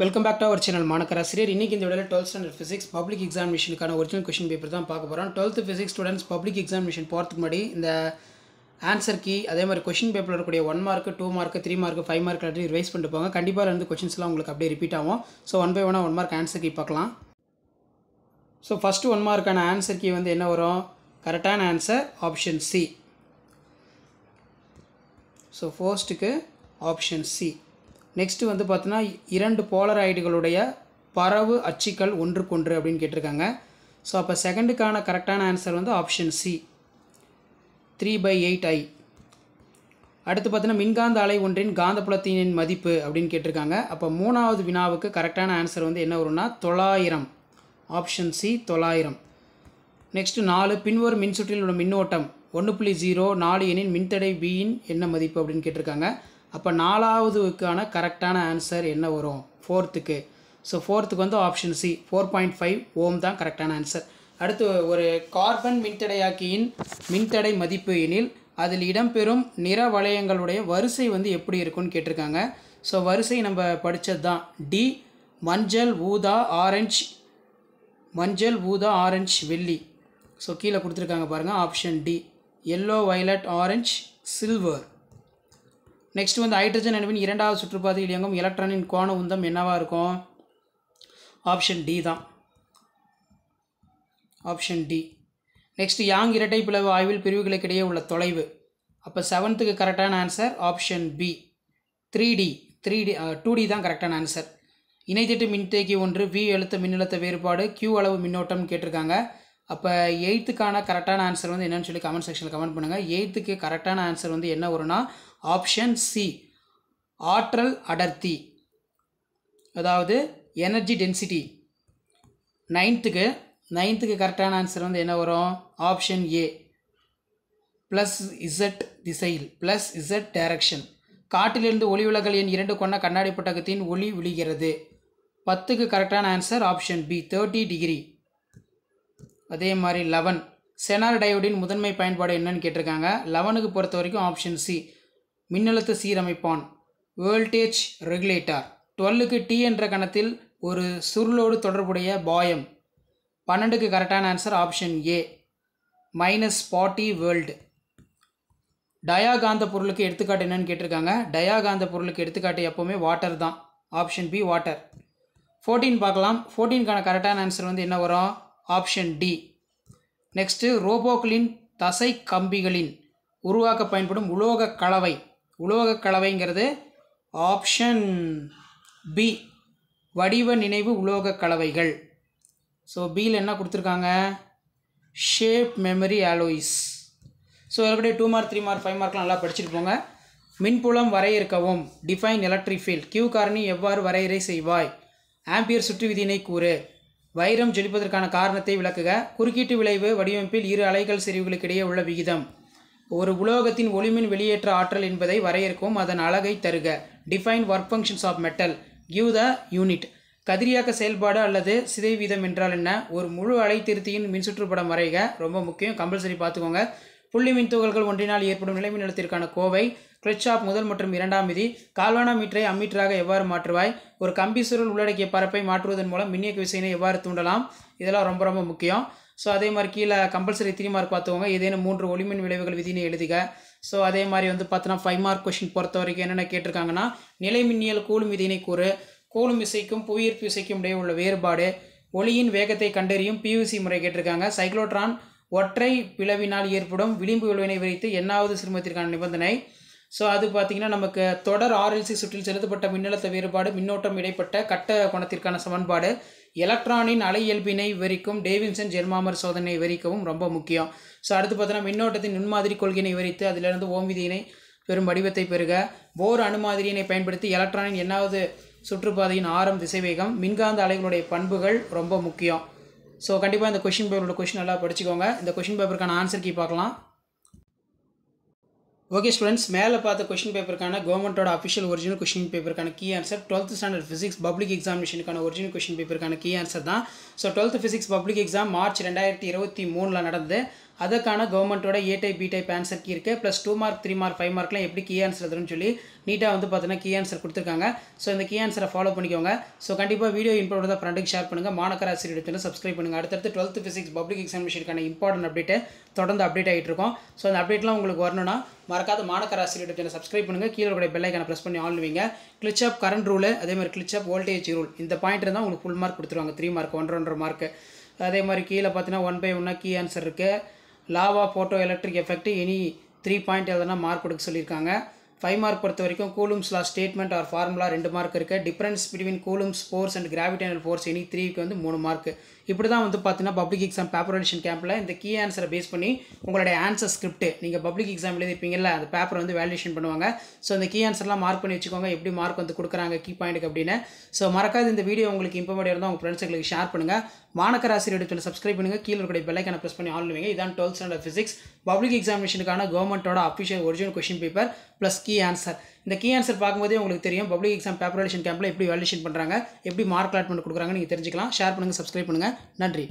Welcome back to our channel மாணக்கராசிரியர். இன்றைக்கி இந்த வீடியோவில் 12th ஸ்டாண்டர்ட் ஃபிசிக்ஸ் பப்ளிக் எக்ஸாமினேஷனுக்கான ஒரிஜினல் கொஷின் பேப்பர் தான் பார்க்க போகிறோம். 12th physics students public examination போகிறதுக்கு முன்னாடி இந்த ஆன்சர் கீ அதே மாதிரி கொஷின் பேப்பரில் இருக்கக்கூடிய 1 மார்க் 2 மார்க் 3 மார்க் 5 மார்க் எல்லாத்தையும் ரிவைஸ் பண்ணிட்டு போங்க. கண்டிப்பாக இருந்து கொஷின்ஸ்லாம் உங்களுக்கு அப்படியே ரிப்பீட் ஆகும். So 1 by 1 mark answer key பார்க்கலாம். ஸோ ஃபஸ்ட்டு 1 மார்க்கான ஆன்சர் கீ வந்து என்ன வரும்? கரெக்டான ஆன்சர் ஆப்ஷன் சி. ஸோ ஃபர்ஸ்ட்டுக்கு ஆப்ஷன் சி. நெக்ஸ்ட்டு வந்து பார்த்தோன்னா 2 போலராய்டுகளுடைய பரவு அச்சுக்கள் ஒன்றுக்கொன்று அப்படின்னு கேட்டிருக்காங்க. ஸோ அப்போ செகண்டுக்கான கரெக்டான ஆன்சர் வந்து ஆப்ஷன் சி 3/8i. அடுத்து பார்த்தோன்னா மின்காந்த அலை ஒன்றின் காந்தப்புலத்தின் மதிப்பு அப்படின்னு கேட்டிருக்காங்க. அப்போ 3வது வினாவுக்கு கரெக்டான ஆன்சர் வந்து என்ன வரும்னா 900, ஆப்ஷன் சி 900. நெக்ஸ்ட்டு 4 பின்வரும் மின்சுற்றில் உள்ள மின்னோட்டம் 1.04 எனின் மின்தடை Bயின் என்ன மதிப்பு அப்படின்னு கேட்டிருக்காங்க. அப்போ 4வதுக்கான கரெக்டான ஆன்சர் என்ன வரும்? 4த்துக்கு. ஸோ 4த்துக்கு வந்து ஆப்ஷன் சி 4.5 ஓம் தான் கரெக்டான ஆன்சர். அடுத்து ஒரு கார்பன் மின்தடையாக்கியின் மின்தடை மதிப்பு எனில் அதில் இடம்பெறும் நிற வளையங்களுடைய வரிசை வந்து எப்படி இருக்குன்னு கேட்டிருக்காங்க. ஸோ வரிசை நம்ம படித்தது தான். டி மஞ்சள் ஊதா ஆரஞ்சு வெள்ளி. ஸோ கீழே கொடுத்துருக்காங்க பாருங்கள், option D yellow violet orange silver. Next வந்து ஹைட்ரஜன் அணுவின் 2வது சுற்றுப்பாதையில் இயங்கும் எலக்ட்ரானின் கோண உந்தம் என்னவாக இருக்கும்? ஆப்ஷன் டி தான், ஆப்ஷன் டி. நெக்ஸ்ட் யாங் இரட்டை பிளவு ஆய்வில் பிரிவுகளுக்கிடையே உள்ள தொலைவு. அப்போ 7த்துக்கு கரெக்டான ஆன்சர் ஆப்ஷன் பி 2D தான் கரெக்டான ஆன்சர். இணைத்திட்டு மின்தேக்கி ஒன்று V அழுத்த மின்னழுத்த வேறுபாடு Q அளவு மின்னோட்டம் கேட்டிருக்காங்க. அப்போ 8த்துக்கான கரெக்டான ஆன்சர் வந்து என்னன்னு சொல்லி கமெண்ட் செக்ஷனில் கமெண்ட் பண்ணுங்கள். 8த்துக்கு கரெக்டான ஆன்சர் வந்து என்ன வரும்னா ஆப்ஷன் சி ஆற்றல் அடர்த்தி, அதாவது எனர்ஜி டென்சிட்டி. 9த்துக்கு கரெக்டான ஆன்சர் வந்து என்ன வரும்? ஆப்ஷன் ஏ +Z திசையில் +Z டைரக்ஷன். காட்டிலிருந்து ஒளி விலகல் எண் 2 கொண்ட கண்ணாடி புட்டகத்தின் ஒளி விழுகிறது. 10க்கு கரெக்டான ஆன்சர் ஆப்ஷன் பி 30 டிகிரி. அதே மாதிரி 11 செனார் டயோடின் முதன்மை பயன்பாடு என்னன்னு கேட்டிருக்காங்க. 11க்கு பொறுத்த வரைக்கும் ஆப்ஷன் சி மின்னழுத்த சீரமைப்பான் வோல்டேஜ் ரெகுலேட்டர். 12க்கு டி என்ற கணத்தில் ஒரு சுருளோடு தொடர்புடைய பாயம். 12க்கு கரெக்டான ஆன்சர் ஆப்ஷன் ஏ -40 வேர்ல்டு. டயாகாந்த பொருளுக்கு எடுத்துக்காட்டு என்னன்னு கேட்டிருக்காங்க. டயாகாந்த பொருளுக்கு எடுத்துக்காட்டு எப்போவுமே வாட்டர் தான், ஆப்ஷன் பி வாட்டர். 14 பார்க்கலாம். 14க்கான கரெக்டான ஆன்சர் வந்து என்ன வரும்? Option D. நெக்ஸ்ட்டு ரோபோக்களின் தசை கம்பிகளின் உருவாக்க பயன்படும் உலோக கலவைங்கிறது ஆப்ஷன் பி வடிவ நினைவு உலோக கலவைகள். ஸோ பியில் என்ன கொடுத்துருக்காங்க? Shape memory alloys. ஸோ அதற்குடைய 2 மார்க் 3 மார்க் 5 மார்க்லாம் நல்லா படிச்சுட்டு போங்க. மின்புலம் வரையறுக்கவும். Define electric field. கியூ காரணி எவ்வாறு வரையறை செய்வாய்? ஆம்பியர் சுற்று விதியினை கூறு. வைரம் ஜொலிப்பதற்கான காரணத்தை விளக்குக. குறுக்கீட்டு விளைவு வடிவமைப்பில் 2 அலைகள் செறிவுகளுக்கு இடையே உள்ள விகிதம். ஒரு உலோகத்தின் ஒளிமின் வெளியேற்ற ஆற்றல் என்பதை வரையறுக்கவும், அதன் அலகை தருக. Define work functions of metal. Give the unit. கதிரியாக்க செயல்பாடு அல்லது சிதை வீதம் என்றால் என்ன? ஒரு முழு அலைத்திருத்தியின் மின்சுற்றுப்படம் வரைக. ரொம்ப முக்கியம், கம்பல்சரி பார்த்துக்கோங்க. புள்ளி மின் துகள்கள் ஒன்றினால் ஏற்படும் நிலைமின்னழுத்திற்கான கோவை. கிரிச்சாஃப் முதல் மற்றும் 2ஆம் விதி. கால்வானாமீட்டரை அம்மீட்டராக எவ்வாறு மாற்றுவாய்? ஒரு கம்பி சுருள் உள்ளடக்கிய பரப்பை மாற்றுவதன் மூலம் மின்னியக்கு விசையினை எவ்வாறு தூண்டலாம்? இதெல்லாம் ரொம்ப ரொம்ப முக்கியம். ஸோ அதே மாதிரி கீழே கம்பல்சரி 3 மார்க் பார்த்துக்கோங்க. ஏதேனும் 3 ஒளிமின் விளைவுகள் விதினை எழுதுக. ஸோ அதே மாதிரி வந்து பார்த்தோன்னா 5 மார்க் கொஷின் பொறுத்த வரைக்கும் என்னென்ன கேட்டிருக்காங்கன்னா, நிலைமின்னியல் கூலும் விதினை கூறு. கூலும் விசைக்கும் புவியீர்ப்பு விசைக்கும் இடையே உள்ள வேறுபாடு. ஒளியின் வேகத்தை கண்டறியும் PVC முறை கேட்டிருக்காங்க. சைக்ளோட்ரான் ஒற்றை பிளவினால் ஏற்படும் விளிம்பு விளைவினை விரித்து எண்ணாவது சிறுமத்திற்கான நிபந்தனை. ஸோ அது பார்த்திங்கன்னா நமக்கு தொடர் RLC சுற்றில் செலுத்தப்பட்ட மின்னழுத்த வேறுபாடு மின்னோட்டம் இடைப்பட்ட கட்ட கோணத்திற்கான சமன்பாடு. எலக்ட்ரானின் அலை இயல்பினை விவரிக்கும் டேவின்சன் ஜெர்மாமர் சோதனை விவரிக்கவும் ரொம்ப முக்கியம். ஸோ அடுத்து பார்த்தோன்னா மின்னோட்டத்தின் நுண்மாதிரி கொள்கையினை விவரித்து அதிலிருந்து ஓம் விதியினை பெரும் வடிவத்தை பெறுக. போர் அணுமாதிரியினை பயன்படுத்தி எலக்ட்ரானின் எண்ணாவது சுற்றுப்பாதையின் ஆரம் திசைவேகம். மின்காந்த அலைகளுடைய பண்புகள் ரொம்ப முக்கியம். ஸோ கண்டிப்பாக இந்த கொஷின் பேப்பரோட கொஷின் நல்லா படிச்சுக்கோங்க. இந்த கொஷின் பேப்பருக்கான ஆன்சர் கீ பார்க்கலாம். ஓகே ஸ்டூடெண்ட்ஸ், மேலே பார்த்த கொஷின் பேப்பருக்கான கவர்மெண்ட்டோட அஃபிஷியல் ஒரிஜினல் கொஷின் பேப்பருக்கான key answer 12th standard physics public எக்ஸாமினேஷனுக்கான ஒரிஜினல் கொஷின் பேப்பருக்கான கீ ஆன்சர் தான். So 12th physics public exam March 2023 நடந்தது. அதுக்கான கவர்மெண்ட்டோட A type B type answer key இருக்குது. ப்ளஸ் 2 மார்க் 3 மார்க் 5 மார்க்லாம் எப்படி கீ ஆன்சர் எழுதுன்னு சொல்லி நீட்டாக வந்து பார்த்தீங்கன்னா கீ ஆன்சர் கொடுத்துருக்காங்க. ஸோ இந்த கீ ஆன்சரை ஃபாலோ பண்ணிக்கோங்க. ஸோ கண்டிப்பாக வீடியோ இம்ப்ரூவ் தான் ஃப்ரெண்டுக்கு ஷேர் பண்ணுங்கள். மாணக்கர் ஆசிரியர் சேனலை சப்ஸ்கிரைப் பண்ணுங்கள். அடுத்தடுத்து 12th ஃபிசிக்ஸ் பப்ளிக் எக்ஸாமினேஷனுக்கான இம்பார்ட்டன்ட் அப்டேட்டை தொடர்ந்து அப்டேட் ஆகிட்டு இருக்கும். ஸோ அந்த அப்டேட்லாம் உங்களுக்கு வரணும்னா மறக்காத மாணக்கர் ஆசிரியர் சேனலை சப்ஸ்கிரைப் பண்ணுங்கள். கீழே கூட பெல் ஐக்கானை ப்ரெஸ் பண்ணி ஆன் வைங்க. கிளிச் ஆஃப் கரண்ட் ரூல், அதே மாதிரி கிளிச் ஆஃப் வோல்டேஜ் ரூல், இந்த பாயிண்ட் இருந்தால் உங்களுக்கு ஃபுல் மார்க் கொடுத்துருவாங்க. 3 மார்க் 1.5 மார்க். அதே மாதிரி கீழே பார்த்தீங்கன்னா 1/1 கீ ஆன்சர் இருக்குது. லாவா photo electric effect any 3 point எதனா மார்க் கொடுக்க சொல்லியிருக்காங்க. 5 மார்க் பொறுத்த வரைக்கும் coulomb's law statement or formula 2 mark இருக்குது. Difference between coulomb's force and gravitational force any 3க்கு வந்து 3 மார்க். இப்படி தான் வந்து பார்த்தீங்கன்னா பப்ளிக் எக்ஸாம் பேப்பர் எடிஷன் கேம்பில் இந்த கீ ஆன்சரை பேஸ் பண்ணி உங்களுடைய ஆன்சர் ஸ்கிரிப்ட் நீங்கள் பப்ளிக் எக்ஸாம் எழுதிருப்பீங்கல்ல அந்த பேப்பரை வந்து வேல்யூஷன் பண்ணுவாங்க. ஸோ இந்த கீ ஆன்சர்லாம் மார்க் பண்ணி வச்சுக்கோங்க, எப்படி மார்க் வந்து கொடுக்குறாங்க கீ பாயிண்ட்டுக்கு அப்படின்னு. ஸோ மறக்காது இந்த வீடியோ உங்களுக்கு இம்பார்ட்டன்ட் இருந்தால் உங்கள் ஃப்ரெண்ட்ஸுங்களுக்கு ஷேர் பண்ணுங்கள். மாணக்கர் ஆசிரியர் சேனலை சப்ஸ்கிரைப் பண்ணுங்கள். கீழே இருக்கிற பெல் ஐக்கானை ப்ரெஸ் பண்ணி ஆன் வைங்க. இதான் 12th ஸ்டாண்டர்ட் ஃபிசிக்ஸ் பப்ளிக் எக்ஸாமினேஷனுக்கான கவர்மெண்ட்டோட official original question paper plus key answer. இந்த கீ ஆன்சர் பார்க்கும்போதே உங்களுக்கு தெரியும் பப்ளிக் எக்ஸாம் பேப்பர் எடிஷன் கேம்பில் எப்படி வேல்யூஷன் பண்ணுறாங்க, எப்படி மார்க் அலாட்மெண்ட் கொடுக்குறாங்க நீங்கள் தெரிஞ்சுக்கலாம். ஷேர் பண்ணுங்கள், சப்ஸ்கிரைப் பண்ணுங்கள். நன்றி.